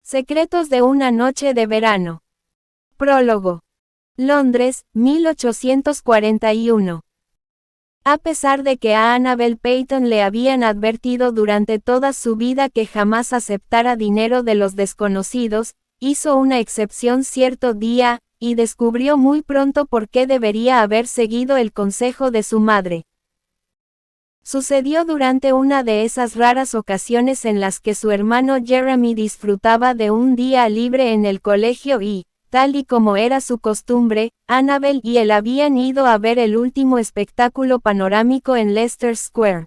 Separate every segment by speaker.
Speaker 1: Secretos de una noche de verano. Prólogo. Londres, 1841. A pesar de que a Annabel Peyton le habían advertido durante toda su vida que jamás aceptara dinero de los desconocidos, hizo una excepción cierto día, y descubrió muy pronto por qué debería haber seguido el consejo de su madre. Sucedió durante una de esas raras ocasiones en las que su hermano Jeremy disfrutaba de un día libre en el colegio y, tal y como era su costumbre, Annabel y él habían ido a ver el último espectáculo panorámico en Leicester Square.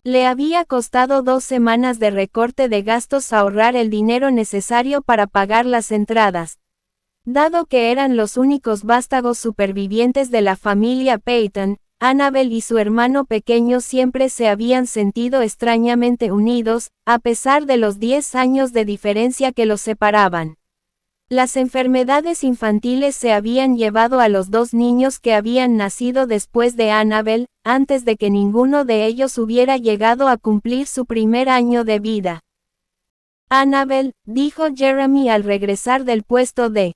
Speaker 1: Le había costado 2 semanas de recorte de gastos ahorrar el dinero necesario para pagar las entradas. Dado que eran los únicos vástagos supervivientes de la familia Peyton, Annabel y su hermano pequeño siempre se habían sentido extrañamente unidos, a pesar de los 10 años de diferencia que los separaban. Las enfermedades infantiles se habían llevado a los 2 niños que habían nacido después de Annabel, antes de que ninguno de ellos hubiera llegado a cumplir su primer año de vida. Annabel, dijo Jeremy al regresar del puesto de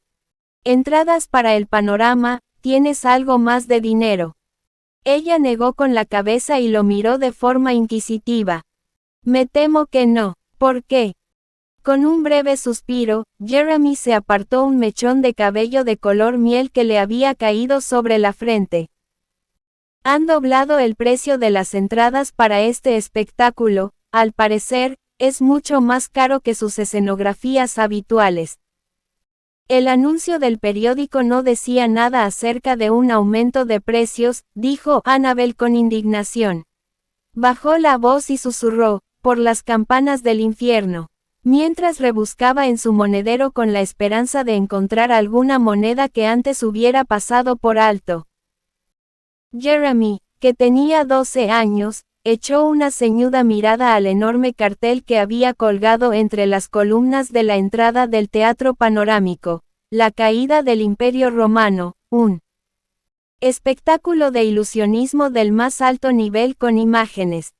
Speaker 1: entradas para el panorama, ¿tienes algo más de dinero? Ella negó con la cabeza y lo miró de forma inquisitiva. Me temo que no. ¿Por qué? Con un breve suspiro, Jeremy se apartó un mechón de cabello de color miel que le había caído sobre la frente. Han doblado el precio de las entradas para este espectáculo, al parecer, es mucho más caro que sus escenografías habituales. El anuncio del periódico no decía nada acerca de un aumento de precios, dijo Annabel con indignación. Bajó la voz y susurró, por las campanas del infierno, mientras rebuscaba en su monedero con la esperanza de encontrar alguna moneda que antes hubiera pasado por alto. Jeremy, que tenía 12 años, echó una ceñuda mirada al enorme cartel que había colgado entre las columnas de la entrada del teatro panorámico, La caída del Imperio Romano, un espectáculo de ilusionismo del más alto nivel con imágenes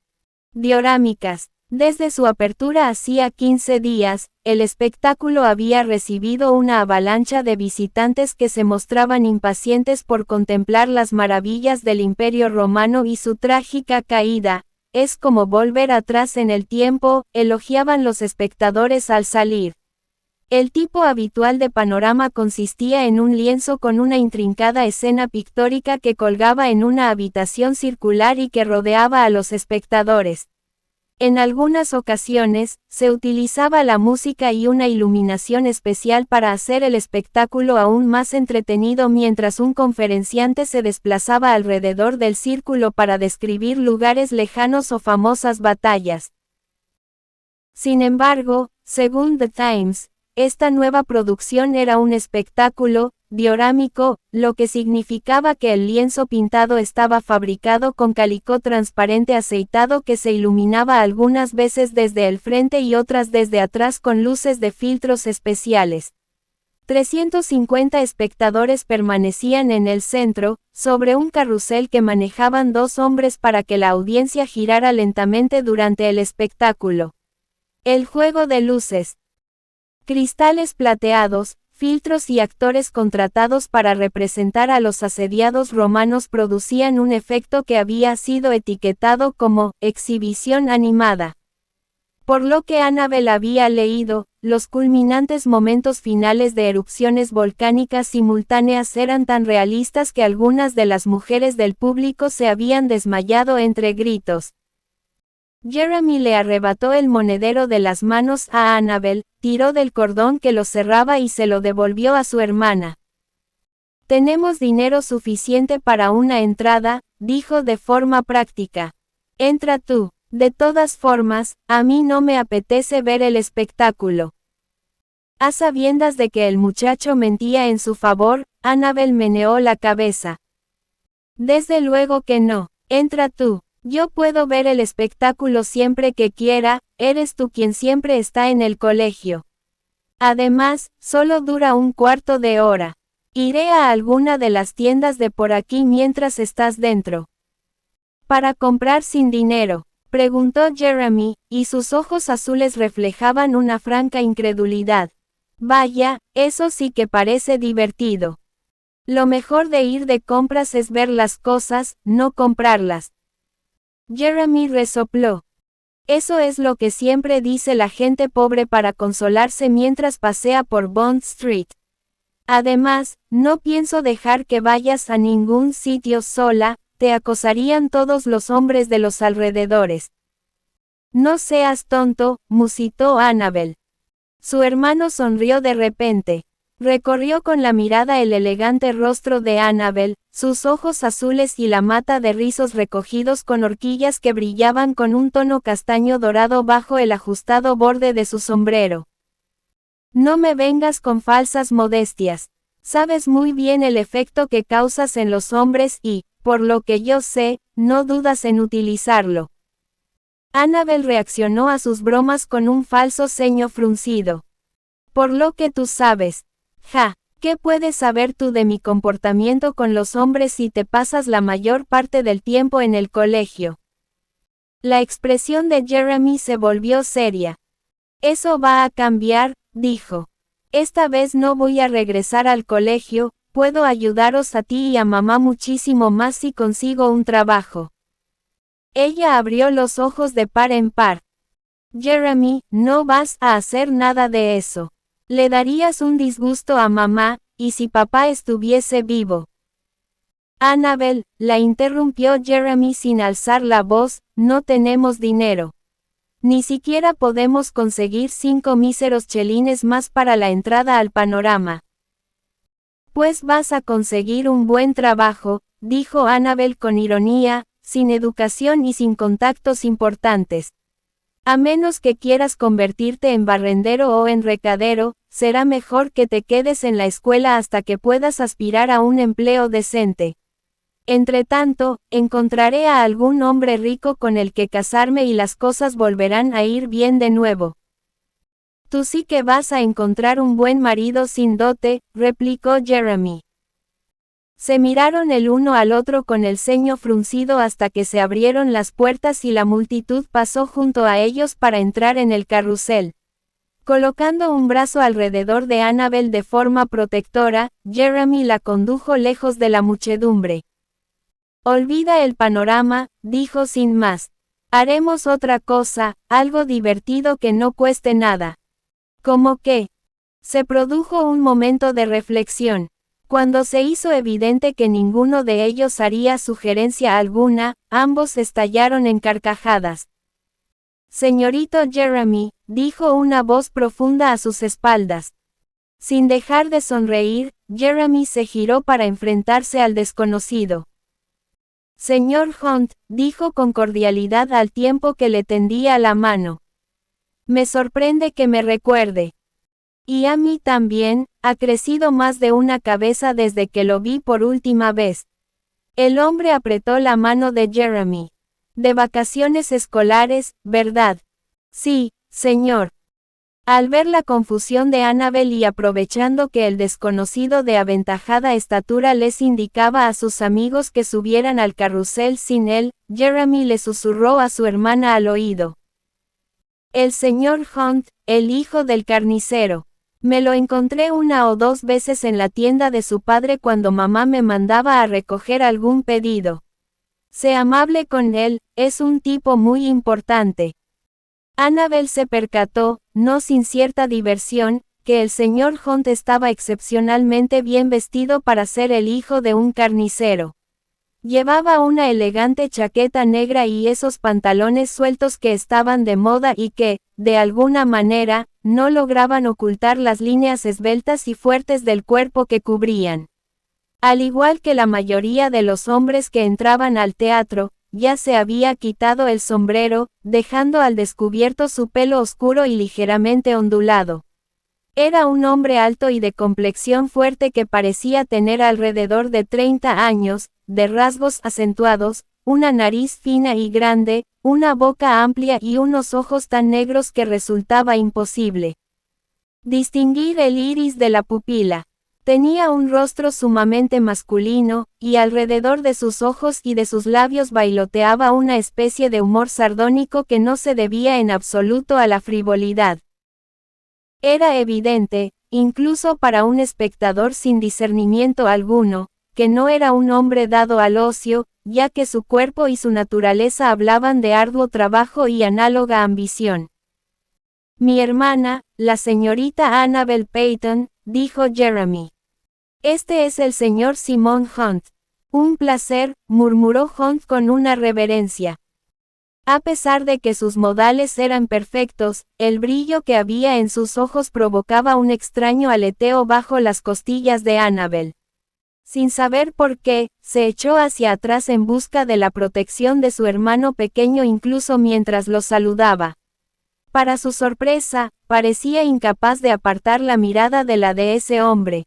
Speaker 1: diorámicas. Desde su apertura hacía 15 días, el espectáculo había recibido una avalancha de visitantes que se mostraban impacientes por contemplar las maravillas del Imperio Romano y su trágica caída. Es como volver atrás en el tiempo, elogiaban los espectadores al salir. El tipo habitual de panorama consistía en un lienzo con una intrincada escena pictórica que colgaba en una habitación circular y que rodeaba a los espectadores. En algunas ocasiones, se utilizaba la música y una iluminación especial para hacer el espectáculo aún más entretenido mientras un conferenciante se desplazaba alrededor del círculo para describir lugares lejanos o famosas batallas. Sin embargo, según The Times, esta nueva producción era un espectáculo diorámico, lo que significaba que el lienzo pintado estaba fabricado con calicó transparente aceitado que se iluminaba algunas veces desde el frente y otras desde atrás con luces de filtros especiales. 350 espectadores permanecían en el centro, sobre un carrusel que manejaban 2 hombres para que la audiencia girara lentamente durante el espectáculo. El juego de luces, cristales plateados, filtros y actores contratados para representar a los asediados romanos producían un efecto que había sido etiquetado como exhibición animada. Por lo que Annabel había leído, los culminantes momentos finales de erupciones volcánicas simultáneas eran tan realistas que algunas de las mujeres del público se habían desmayado entre gritos. Jeremy le arrebató el monedero de las manos a Annabel, tiró del cordón que lo cerraba y se lo devolvió a su hermana. Tenemos dinero suficiente para una entrada, dijo de forma práctica. Entra tú. De todas formas, a mí no me apetece ver el espectáculo. A sabiendas de que el muchacho mentía en su favor, Annabel meneó la cabeza. Desde luego que no. Entra tú. Yo puedo ver el espectáculo siempre que quiera, eres tú quien siempre está en el colegio. Además, solo dura un cuarto de hora. Iré a alguna de las tiendas de por aquí mientras estás dentro. Para comprar sin dinero. Preguntó Jeremy, y sus ojos azules reflejaban una franca incredulidad. Vaya, eso sí que parece divertido. Lo mejor de ir de compras es ver las cosas, no comprarlas. Jeremy resopló. Eso es lo que siempre dice la gente pobre para consolarse mientras pasea por Bond Street. Además, no pienso dejar que vayas a ningún sitio sola, te acosarían todos los hombres de los alrededores. No seas tonto, musitó Annabel. Su hermano sonrió de repente. Recorrió con la mirada el elegante rostro de Annabel, sus ojos azules y la mata de rizos recogidos con horquillas que brillaban con un tono castaño dorado bajo el ajustado borde de su sombrero. No me vengas con falsas modestias. Sabes muy bien el efecto que causas en los hombres y, por lo que yo sé, no dudas en utilizarlo. Annabel reaccionó a sus bromas con un falso ceño fruncido. Por lo que tú sabes. Ja, ¿qué puedes saber tú de mi comportamiento con los hombres si te pasas la mayor parte del tiempo en el colegio? La expresión de Jeremy se volvió seria. Eso va a cambiar, dijo. Esta vez no voy a regresar al colegio, puedo ayudaros a ti y a mamá muchísimo más si consigo un trabajo. Ella abrió los ojos de par en par. Jeremy, no vas a hacer nada de eso. Le darías un disgusto a mamá, y si papá estuviese vivo. Annabel, la interrumpió Jeremy sin alzar la voz, no tenemos dinero. Ni siquiera podemos conseguir 5 míseros chelines más para la entrada al panorama. Pues vas a conseguir un buen trabajo, dijo Annabel con ironía, sin educación y sin contactos importantes. A menos que quieras convertirte en barrendero o en recadero, será mejor que te quedes en la escuela hasta que puedas aspirar a un empleo decente. Entretanto, encontraré a algún hombre rico con el que casarme y las cosas volverán a ir bien de nuevo. Tú sí que vas a encontrar un buen marido sin dote, replicó Jeremy. Se miraron el uno al otro con el ceño fruncido hasta que se abrieron las puertas y la multitud pasó junto a ellos para entrar en el carrusel. Colocando un brazo alrededor de Annabel de forma protectora, Jeremy la condujo lejos de la muchedumbre. Olvida el panorama, dijo sin más. Haremos otra cosa, algo divertido que no cueste nada. ¿Cómo qué? Se produjo un momento de reflexión. Cuando se hizo evidente que ninguno de ellos haría sugerencia alguna, ambos estallaron en carcajadas. Señorito Jeremy, dijo una voz profunda a sus espaldas. Sin dejar de sonreír, Jeremy se giró para enfrentarse al desconocido. Señor Hunt, dijo con cordialidad al tiempo que le tendía la mano. Me sorprende que me recuerde. Y a mí también, ha crecido más de una cabeza desde que lo vi por última vez. El hombre apretó la mano de Jeremy. De vacaciones escolares, ¿verdad? Sí, señor. Al ver la confusión de Annabel y aprovechando que el desconocido de aventajada estatura les indicaba a sus amigos que subieran al carrusel sin él, Jeremy le susurró a su hermana al oído. El señor Hunt, el hijo del carnicero. Me lo encontré 1 o 2 veces en la tienda de su padre cuando mamá me mandaba a recoger algún pedido. Sé amable con él, es un tipo muy importante. Annabel se percató, no sin cierta diversión, que el señor Hunt estaba excepcionalmente bien vestido para ser el hijo de un carnicero. Llevaba una elegante chaqueta negra y esos pantalones sueltos que estaban de moda y que, de alguna manera, no lograban ocultar las líneas esbeltas y fuertes del cuerpo que cubrían. Al igual que la mayoría de los hombres que entraban al teatro, ya se había quitado el sombrero, dejando al descubierto su pelo oscuro y ligeramente ondulado. Era un hombre alto y de complexión fuerte que parecía tener alrededor de 30 años, de rasgos acentuados, una nariz fina y grande, una boca amplia y unos ojos tan negros que resultaba imposible distinguir el iris de la pupila. Tenía un rostro sumamente masculino, y alrededor de sus ojos y de sus labios bailoteaba una especie de humor sardónico que no se debía en absoluto a la frivolidad. Era evidente, incluso para un espectador sin discernimiento alguno, que no era un hombre dado al ocio, ya que su cuerpo y su naturaleza hablaban de arduo trabajo y análoga ambición. Mi hermana, la señorita Annabel Peyton, dijo Jeremy. Este es el señor Simon Hunt. Un placer, murmuró Hunt con una reverencia. A pesar de que sus modales eran perfectos, el brillo que había en sus ojos provocaba un extraño aleteo bajo las costillas de Annabel. Sin saber por qué, se echó hacia atrás en busca de la protección de su hermano pequeño incluso mientras lo saludaba. Para su sorpresa, parecía incapaz de apartar la mirada de la de ese hombre.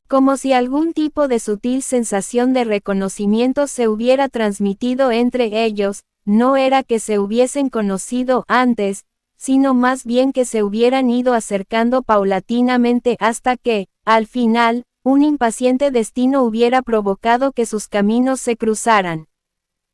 Speaker 1: Como si algún tipo de sutil sensación de reconocimiento se hubiera transmitido entre ellos, no era que se hubiesen conocido antes, sino más bien que se hubieran ido acercando paulatinamente hasta que, al final, un impaciente destino hubiera provocado que sus caminos se cruzaran.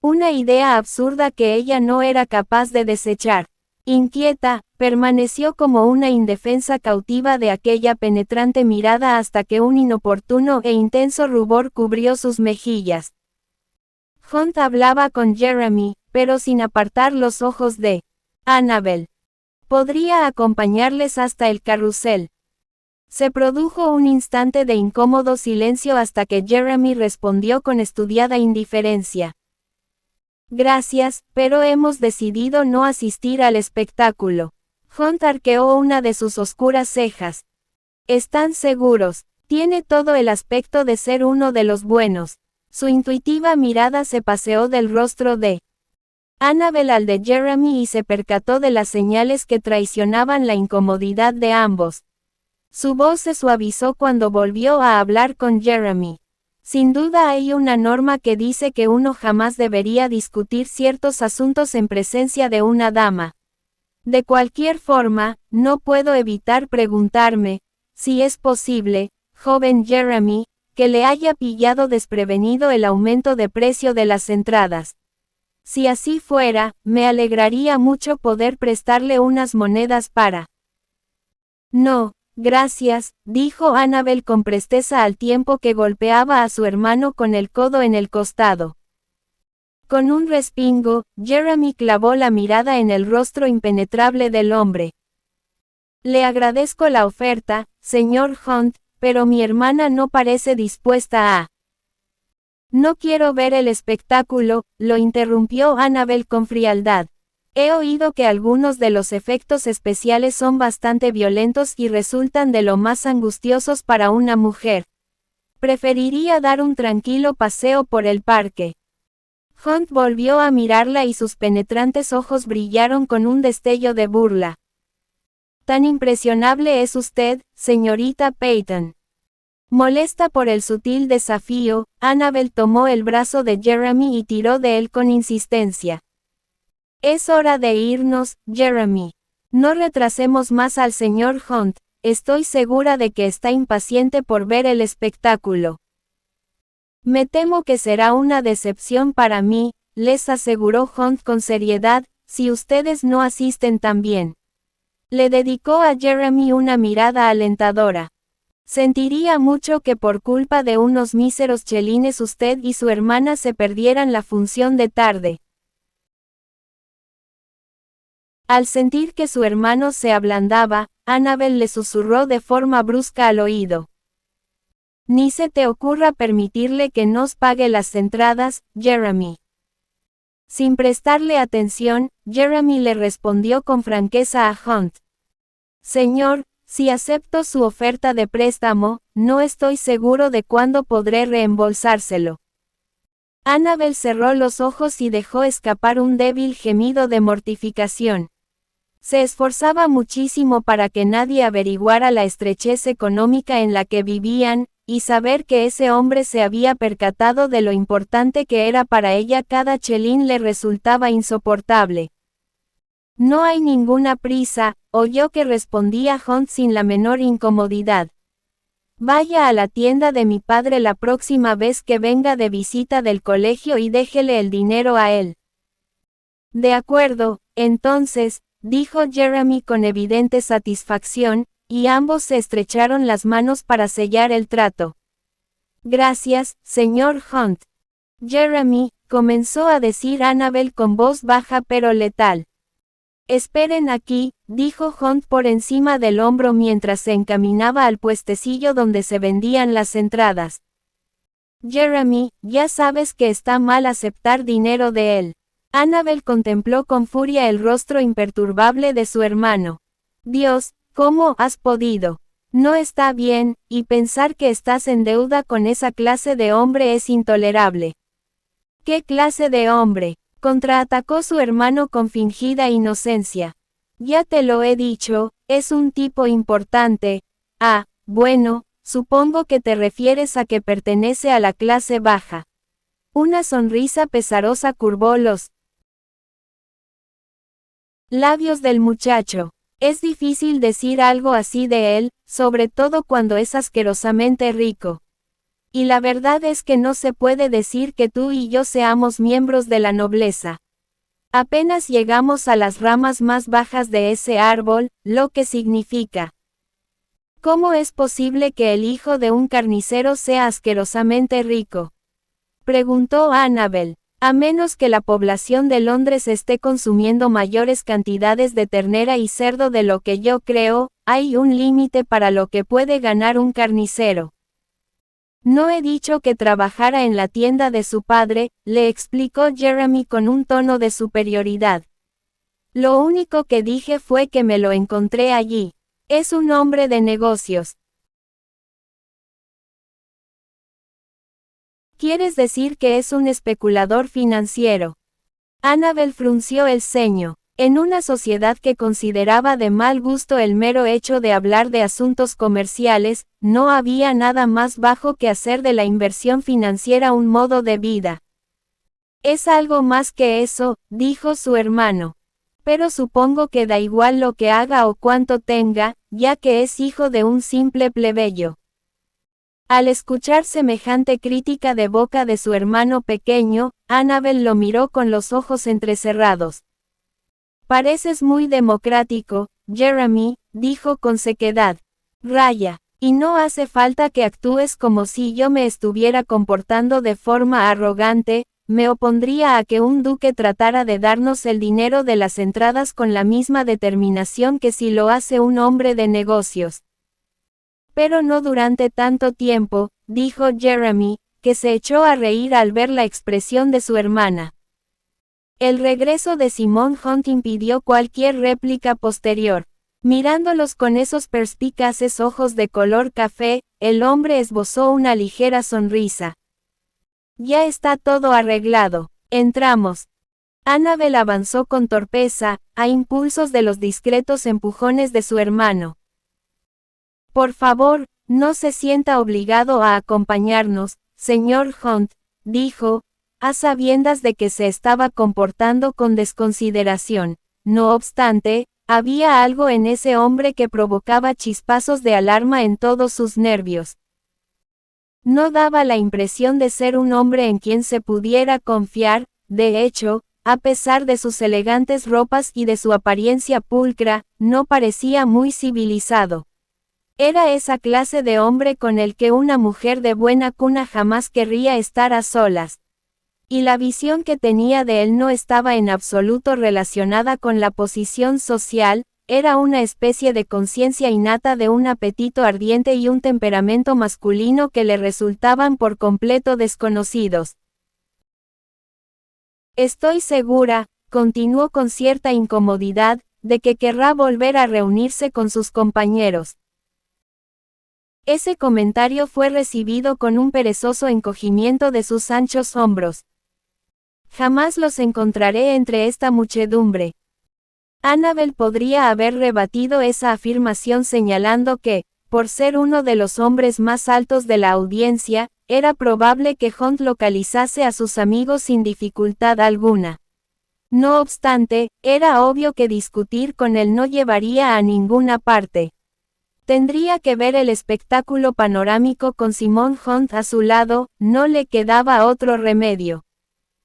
Speaker 1: Una idea absurda que ella no era capaz de desechar. Inquieta, permaneció como una indefensa cautiva de aquella penetrante mirada hasta que un inoportuno e intenso rubor cubrió sus mejillas. Hunt hablaba con Jeremy, pero sin apartar los ojos de Annabel. Podría acompañarles hasta el carrusel. Se produjo un instante de incómodo silencio hasta que Jeremy respondió con estudiada indiferencia. Gracias, pero hemos decidido no asistir al espectáculo. Hunt arqueó una de sus oscuras cejas. ¿Están seguros? Tiene todo el aspecto de ser uno de los buenos. Su intuitiva mirada se paseó del rostro de Annabel al de Jeremy y se percató de las señales que traicionaban la incomodidad de ambos. Su voz se suavizó cuando volvió a hablar con Jeremy. Sin duda hay una norma que dice que uno jamás debería discutir ciertos asuntos en presencia de una dama. De cualquier forma, no puedo evitar preguntarme, si es posible, joven Jeremy, que le haya pillado desprevenido el aumento de precio de las entradas. Si así fuera, me alegraría mucho poder prestarle unas monedas para... No. Gracias, dijo Annabel con presteza al tiempo que golpeaba a su hermano con el codo en el costado. Con un respingo, Jeremy clavó la mirada en el rostro impenetrable del hombre. Le agradezco la oferta, señor Hunt, pero mi hermana no parece dispuesta a... No quiero ver el espectáculo, lo interrumpió Annabel con frialdad. He oído que algunos de los efectos especiales son bastante violentos y resultan de lo más angustiosos para una mujer. Preferiría dar un tranquilo paseo por el parque. Hunt volvió a mirarla y sus penetrantes ojos brillaron con un destello de burla. Tan impresionable es usted, señorita Peyton. Molesta por el sutil desafío, Annabel tomó el brazo de Jeremy y tiró de él con insistencia. Es hora de irnos, Jeremy. No retrasemos más al señor Hunt, estoy segura de que está impaciente por ver el espectáculo. Me temo que será una decepción para mí, les aseguró Hunt con seriedad, si ustedes no asisten también. Le dedicó a Jeremy una mirada alentadora. Sentiría mucho que por culpa de unos míseros chelines usted y su hermana se perdieran la función de tarde. Al sentir que su hermano se ablandaba, Annabel le susurró de forma brusca al oído. Ni se te ocurra permitirle que nos pague las entradas, Jeremy. Sin prestarle atención, Jeremy le respondió con franqueza a Hunt. Señor, si acepto su oferta de préstamo, no estoy seguro de cuándo podré reembolsárselo. Annabel cerró los ojos y dejó escapar un débil gemido de mortificación. Se esforzaba muchísimo para que nadie averiguara la estrechez económica en la que vivían, y saber que ese hombre se había percatado de lo importante que era para ella cada chelín le resultaba insoportable. No hay ninguna prisa, oyó que respondía Hunt sin la menor incomodidad. Vaya a la tienda de mi padre la próxima vez que venga de visita del colegio y déjele el dinero a él. De acuerdo, entonces, dijo Jeremy con evidente satisfacción, y ambos se estrecharon las manos para sellar el trato. Gracias, señor Hunt. Jeremy, comenzó a decir Annabel con voz baja pero letal. Esperen aquí, dijo Hunt por encima del hombro mientras se encaminaba al puestecillo donde se vendían las entradas. Jeremy, ya sabes que está mal aceptar dinero de él. Annabel contempló con furia el rostro imperturbable de su hermano. Dios, ¿cómo has podido? No está bien, y pensar que estás en deuda con esa clase de hombre es intolerable. ¿Qué clase de hombre? Contraatacó su hermano con fingida inocencia. Ya te lo he dicho, es un tipo importante. Ah, bueno, supongo que te refieres a que pertenece a la clase baja. Una sonrisa pesarosa curvó los labios del muchacho. Es difícil decir algo así de él, sobre todo cuando es asquerosamente rico. Y la verdad es que no se puede decir que tú y yo seamos miembros de la nobleza. Apenas llegamos a las ramas más bajas de ese árbol, lo que significa. ¿Cómo es posible que el hijo de un carnicero sea asquerosamente rico? Preguntó Annabel. A menos que la población de Londres esté consumiendo mayores cantidades de ternera y cerdo de lo que yo creo, hay un límite para lo que puede ganar un carnicero. No he dicho que trabajara en la tienda de su padre, le explicó Jeremy con un tono de superioridad. Lo único que dije fue que me lo encontré allí. Es un hombre de negocios. ¿Quieres decir que es un especulador financiero? Annabel frunció el ceño. En una sociedad que consideraba de mal gusto el mero hecho de hablar de asuntos comerciales, no había nada más bajo que hacer de la inversión financiera un modo de vida. Es algo más que eso, dijo su hermano. Pero supongo que da igual lo que haga o cuánto tenga, ya que es hijo de un simple plebeyo. Al escuchar semejante crítica de boca de su hermano pequeño, Annabel lo miró con los ojos entrecerrados. Pareces muy democrático, Jeremy, dijo con sequedad. Raya, y no hace falta que actúes como si yo me estuviera comportando de forma arrogante, me opondría a que un duque tratara de darnos el dinero de las entradas con la misma determinación que si lo hace un hombre de negocios. Pero no durante tanto tiempo, dijo Jeremy, que se echó a reír al ver la expresión de su hermana. El regreso de Simon Hunt impidió cualquier réplica posterior. Mirándolos con esos perspicaces ojos de color café, el hombre esbozó una ligera sonrisa. Ya está todo arreglado. Entramos. Annabel avanzó con torpeza, a impulsos de los discretos empujones de su hermano. Por favor, no se sienta obligado a acompañarnos, señor Hunt, dijo, a sabiendas de que se estaba comportando con desconsideración. No obstante, había algo en ese hombre que provocaba chispazos de alarma en todos sus nervios. No daba la impresión de ser un hombre en quien se pudiera confiar, de hecho, a pesar de sus elegantes ropas y de su apariencia pulcra, no parecía muy civilizado. Era esa clase de hombre con el que una mujer de buena cuna jamás querría estar a solas. Y la visión que tenía de él no estaba en absoluto relacionada con la posición social, era una especie de conciencia innata de un apetito ardiente y un temperamento masculino que le resultaban por completo desconocidos. Estoy segura, continuó con cierta incomodidad, de que querrá volver a reunirse con sus compañeros. Ese comentario fue recibido con un perezoso encogimiento de sus anchos hombros. Jamás los encontraré entre esta muchedumbre. Annabel podría haber rebatido esa afirmación señalando que, por ser uno de los hombres más altos de la audiencia, era probable que Hunt localizase a sus amigos sin dificultad alguna. No obstante, era obvio que discutir con él no llevaría a ninguna parte. Tendría que ver el espectáculo panorámico con Simone Hunt a su lado, no le quedaba otro remedio.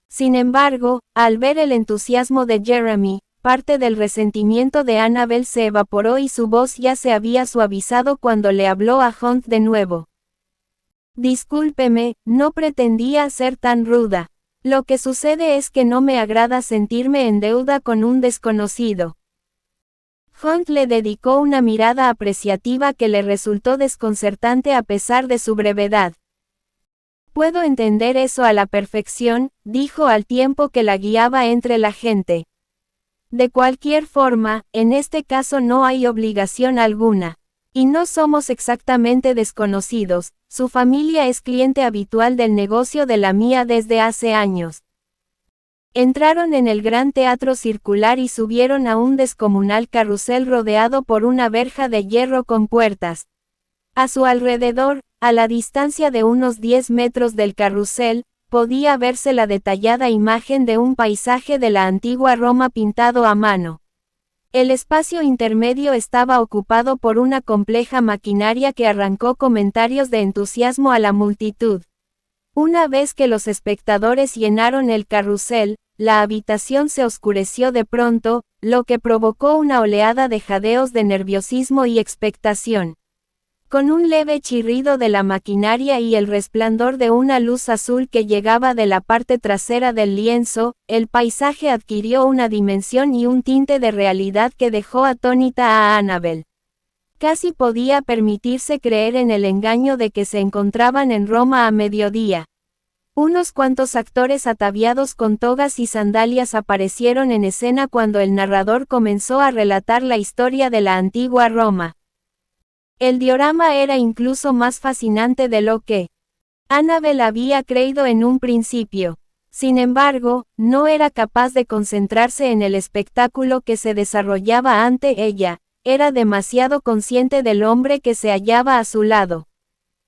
Speaker 1: Sin embargo, al ver el entusiasmo de Jeremy, parte del resentimiento de Annabel se evaporó y su voz ya se había suavizado cuando le habló a Hunt de nuevo. Discúlpeme, no pretendía ser tan ruda. Lo que sucede es que no me agrada sentirme en deuda con un desconocido. Hunt le dedicó una mirada apreciativa que le resultó desconcertante a pesar de su brevedad. Puedo entender eso a la perfección, dijo al tiempo que la guiaba entre la gente. De cualquier forma, en este caso no hay obligación alguna. Y no somos exactamente desconocidos, su familia es cliente habitual del negocio de la mía desde hace años. Entraron en el gran teatro circular y subieron a un descomunal carrusel rodeado por una verja de hierro con puertas. A su alrededor, a la distancia de unos 10 metros del carrusel, podía verse la detallada imagen de un paisaje de la antigua Roma pintado a mano. El espacio intermedio estaba ocupado por una compleja maquinaria que arrancó comentarios de entusiasmo a la multitud. Una vez que los espectadores llenaron el carrusel, la habitación se oscureció de pronto, lo que provocó una oleada de jadeos de nerviosismo y expectación. Con un leve chirrido de la maquinaria y el resplandor de una luz azul que llegaba de la parte trasera del lienzo, el paisaje adquirió una dimensión y un tinte de realidad que dejó atónita a Annabel. Casi podía permitirse creer en el engaño de que se encontraban en Roma a mediodía. Unos cuantos actores ataviados con togas y sandalias aparecieron en escena cuando el narrador comenzó a relatar la historia de la antigua Roma. El diorama era incluso más fascinante de lo que Annabel había creído en un principio. Sin embargo, no era capaz de concentrarse en el espectáculo que se desarrollaba ante ella, era demasiado consciente del hombre que se hallaba a su lado.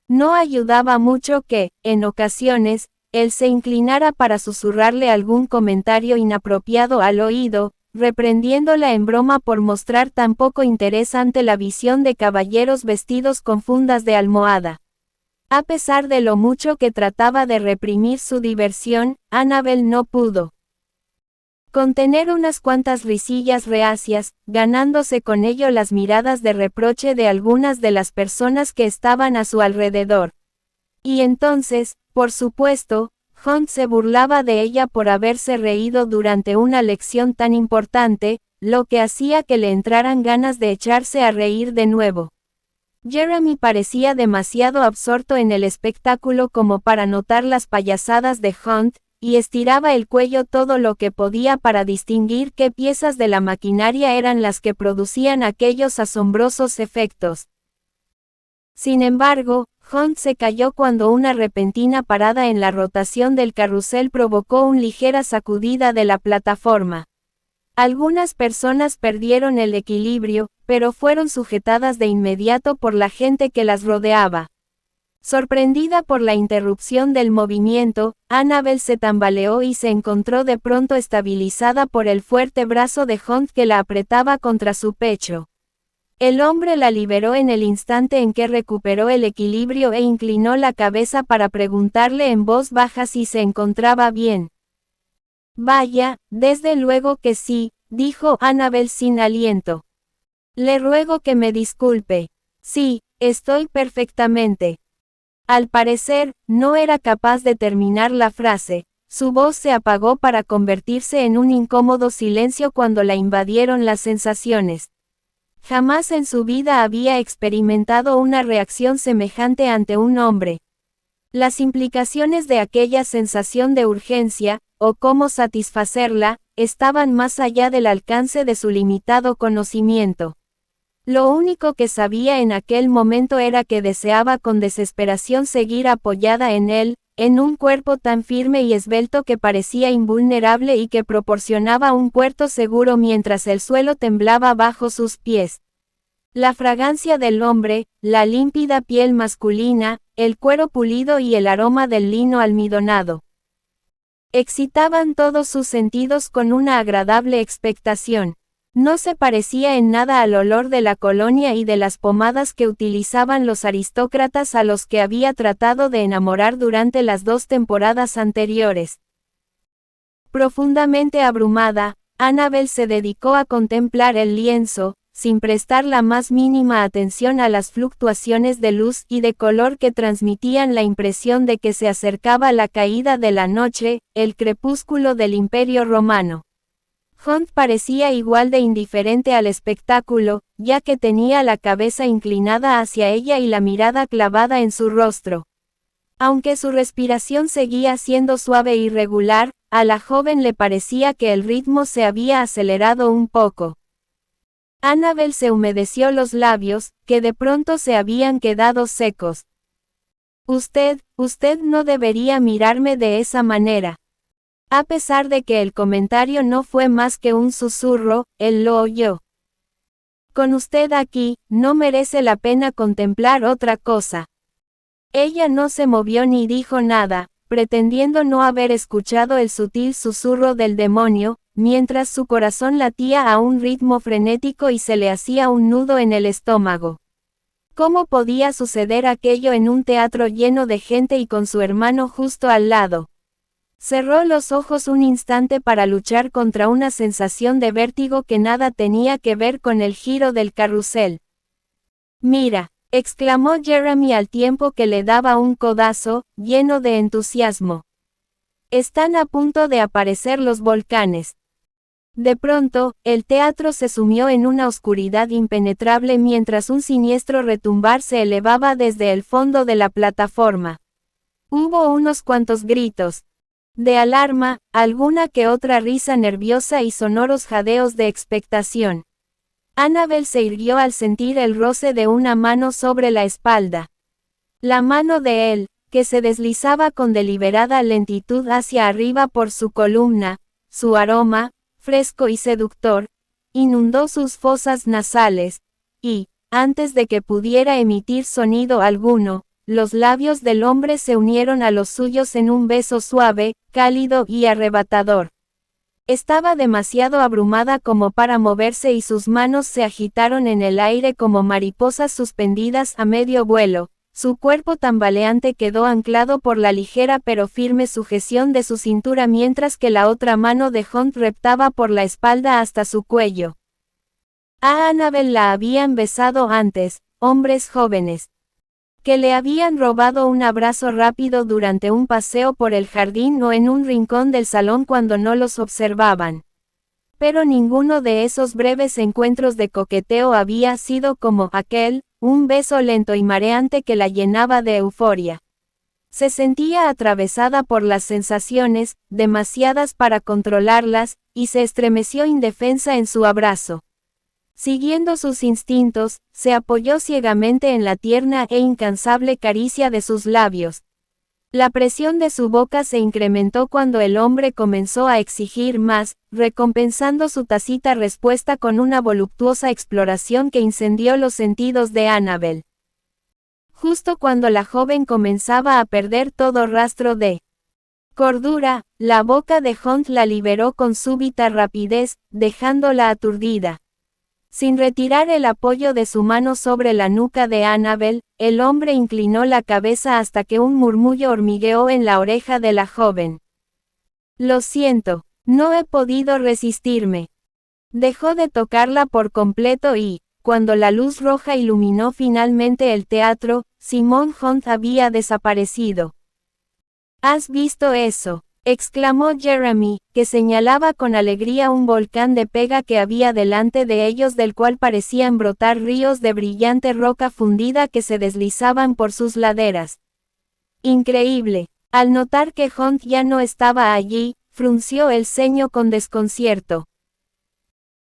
Speaker 1: No ayudaba mucho que, en ocasiones, él se inclinara para susurrarle algún comentario inapropiado al oído, reprendiéndola en broma por mostrar tan poco interés ante la visión de caballeros vestidos con fundas de almohada. A pesar de lo mucho que trataba de reprimir su diversión, Annabel no pudo contener unas cuantas risillas reacias, ganándose con ello las miradas de reproche de algunas de las personas que estaban a su alrededor. Y entonces, por supuesto, Hunt se burlaba de ella por haberse reído durante una lección tan importante, lo que hacía que le entraran ganas de echarse a reír de nuevo. Jeremy parecía demasiado absorto en el espectáculo como para notar las payasadas de Hunt, y estiraba el cuello todo lo que podía para distinguir qué piezas de la maquinaria eran las que producían aquellos asombrosos efectos. Sin embargo, Hunt se calló cuando una repentina parada en la rotación del carrusel provocó una ligera sacudida de la plataforma. Algunas personas perdieron el equilibrio, pero fueron sujetadas de inmediato por la gente que las rodeaba. Sorprendida por la interrupción del movimiento, Annabel se tambaleó y se encontró de pronto estabilizada por el fuerte brazo de Hunt que la apretaba contra su pecho. El hombre la liberó en el instante en que recuperó el equilibrio e inclinó la cabeza para preguntarle en voz baja si se encontraba bien. Vaya, desde luego que sí, dijo Annabel sin aliento. Le ruego que me disculpe. Sí, estoy perfectamente. Al parecer, no era capaz de terminar la frase, su voz se apagó para convertirse en un incómodo silencio cuando la invadieron las sensaciones. Jamás en su vida había experimentado una reacción semejante ante un hombre. Las implicaciones de aquella sensación de urgencia, o cómo satisfacerla, estaban más allá del alcance de su limitado conocimiento. Lo único que sabía en aquel momento era que deseaba con desesperación seguir apoyada en él, en un cuerpo tan firme y esbelto que parecía invulnerable y que proporcionaba un puerto seguro mientras el suelo temblaba bajo sus pies. La fragancia del hombre, la límpida piel masculina, el cuero pulido y el aroma del lino almidonado excitaban todos sus sentidos con una agradable expectación. No se parecía en nada al olor de la colonia y de las pomadas que utilizaban los aristócratas a los que había tratado de enamorar durante las 2 temporadas anteriores. Profundamente abrumada, Annabel se dedicó a contemplar el lienzo, sin prestar la más mínima atención a las fluctuaciones de luz y de color que transmitían la impresión de que se acercaba la caída de la noche, el crepúsculo del Imperio Romano. Hunt parecía igual de indiferente al espectáculo, ya que tenía la cabeza inclinada hacia ella y la mirada clavada en su rostro. Aunque su respiración seguía siendo suave e irregular, a la joven le parecía que el ritmo se había acelerado un poco. Annabel se humedeció los labios, que de pronto se habían quedado secos. Usted no debería mirarme de esa manera. A pesar de que el comentario no fue más que un susurro, él lo oyó. Con usted aquí, no merece la pena contemplar otra cosa. Ella no se movió ni dijo nada, pretendiendo no haber escuchado el sutil susurro del demonio, mientras su corazón latía a un ritmo frenético y se le hacía un nudo en el estómago. ¿Cómo podía suceder aquello en un teatro lleno de gente y con su hermano justo al lado? Cerró los ojos un instante para luchar contra una sensación de vértigo que nada tenía que ver con el giro del carrusel. Mira, exclamó Jeremy al tiempo que le daba un codazo, lleno de entusiasmo. Están a punto de aparecer los volcanes. De pronto, el teatro se sumió en una oscuridad impenetrable mientras un siniestro retumbar se elevaba desde el fondo de la plataforma. Hubo unos cuantos gritos de alarma, alguna que otra risa nerviosa y sonoros jadeos de expectación. Annabel se irguió al sentir el roce de una mano sobre la espalda. La mano de él, que se deslizaba con deliberada lentitud hacia arriba por su columna, su aroma, fresco y seductor, inundó sus fosas nasales, y, antes de que pudiera emitir sonido alguno, los labios del hombre se unieron a los suyos en un beso suave, cálido y arrebatador. Estaba demasiado abrumada como para moverse y sus manos se agitaron en el aire como mariposas suspendidas a medio vuelo. Su cuerpo tambaleante quedó anclado por la ligera pero firme sujeción de su cintura mientras que la otra mano de Hunt reptaba por la espalda hasta su cuello. A Annabel la habían besado antes, hombres jóvenes, que le habían robado un abrazo rápido durante un paseo por el jardín o en un rincón del salón cuando no los observaban. Pero ninguno de esos breves encuentros de coqueteo había sido como aquel, un beso lento y mareante que la llenaba de euforia. Se sentía atravesada por las sensaciones, demasiadas para controlarlas, y se estremeció indefensa en su abrazo. Siguiendo sus instintos, se apoyó ciegamente en la tierna e incansable caricia de sus labios. La presión de su boca se incrementó cuando el hombre comenzó a exigir más, recompensando su tácita respuesta con una voluptuosa exploración que incendió los sentidos de Annabel. Justo cuando la joven comenzaba a perder todo rastro de cordura, la boca de Hunt la liberó con súbita rapidez, dejándola aturdida. Sin retirar el apoyo de su mano sobre la nuca de Annabel, el hombre inclinó la cabeza hasta que un murmullo hormigueó en la oreja de la joven. Lo siento, no he podido resistirme. Dejó de tocarla por completo y, cuando la luz roja iluminó finalmente el teatro, Simon Hunt había desaparecido. ¿Has visto eso?, exclamó Jeremy, que señalaba con alegría un volcán de pega que había delante de ellos del cual parecían brotar ríos de brillante roca fundida que se deslizaban por sus laderas. Increíble. Al notar que Hunt ya no estaba allí, frunció el ceño con desconcierto.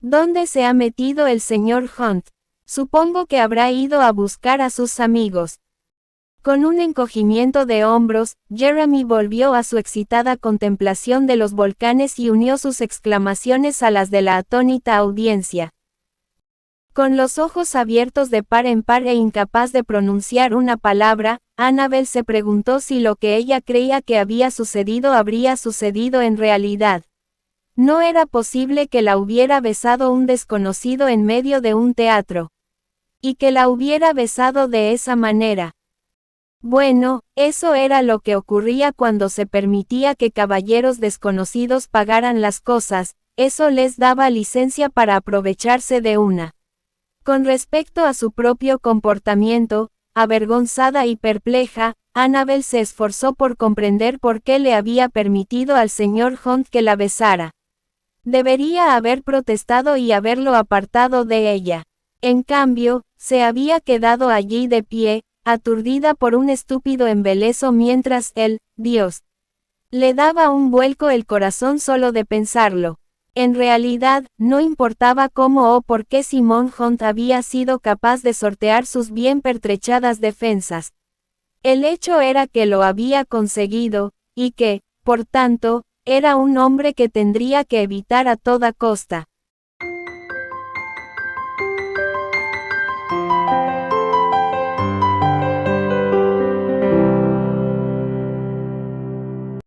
Speaker 1: ¿Dónde se ha metido el señor Hunt? Supongo que habrá ido a buscar a sus amigos. Con un encogimiento de hombros, Jeremy volvió a su excitada contemplación de los volcanes y unió sus exclamaciones a las de la atónita audiencia. Con los ojos abiertos de par en par e incapaz de pronunciar una palabra, Annabel se preguntó si lo que ella creía que había sucedido habría sucedido en realidad. No era posible que la hubiera besado un desconocido en medio de un teatro. Y que la hubiera besado de esa manera. Bueno, eso era lo que ocurría cuando se permitía que caballeros desconocidos pagaran las cosas, eso les daba licencia para aprovecharse de una. Con respecto a su propio comportamiento, avergonzada y perpleja, Annabel se esforzó por comprender por qué le había permitido al señor Hunt que la besara. Debería haber protestado y haberlo apartado de ella. En cambio, se había quedado allí de pie, aturdida por un estúpido embeleso mientras él, Dios, le daba un vuelco el corazón solo de pensarlo. En realidad, no importaba cómo o por qué Simon Hunt había sido capaz de sortear sus bien pertrechadas defensas. El hecho era que lo había conseguido, y que, por tanto, era un hombre que tendría que evitar a toda costa.